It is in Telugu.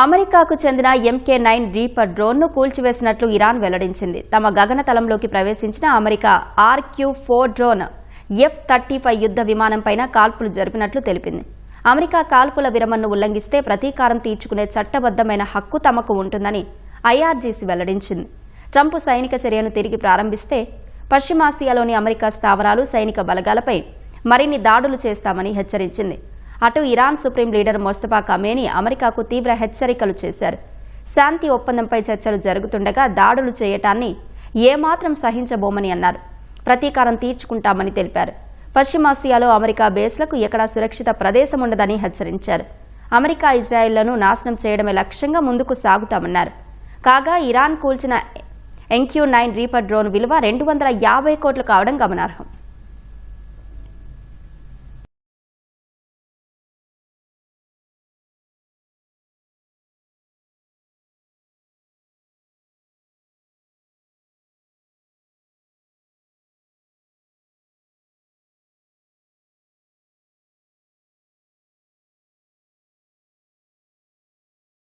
అమెరికాకు చెందిన MK9 రీపర్ డ్రోన్ను కూల్చివేసినట్లు ఇరాన్ వెల్లడించింది. తమ గగనతలంలోకి ప్రవేశించిన అమెరికా RQ-4 డ్రోన్ F-35 యుద్ధ విమానంపైన కాల్పులు జరిపినట్లు తెలిపింది. అమెరికా కాల్పుల విరమణను ఉల్లంఘిస్తే ప్రతీకారం తీర్చుకునే చట్టబద్దమైన హక్కు తమకు ఉంటుందని IRGC వెల్లడించింది. ట్రంప్ సైనిక చర్యను తిరిగి ప్రారంభిస్తే పశ్చిమాసియాలోని అమెరికా స్థావరాలు, సైనిక బలగాలపై మరిన్ని దాడులు చేస్తామని హెచ్చరించింది. అటు Iran supreme leader Mustafa Khamenei అమెరికాకు తీవ్ర హెచ్చరికలు చేశారు. శాంతి ఒప్పందంపై చర్చలు జరుగుతుండగా దాడులు చేయటాన్ని ఏమాత్రం సహించబోమని అన్నారు. ప్రతీకారం తీర్చుకుంటామని తెలిపారు. పశ్చిమాసియాలో అమెరికా బేస్లకు ఎక్కడా సురక్షిత ప్రదేశం ఉండదని హెచ్చరించారు. అమెరికా ఇజ్రాయెల్లను నాశనం చేయడమే లక్ష్యంగా ముందుకు సాగుతామన్నారు. కాగా ఇరాన్ కూల్చిన MQ-9 రీపర్ డ్రోన్ విలువ 250 కోట్లు కావడం గమనార్హం.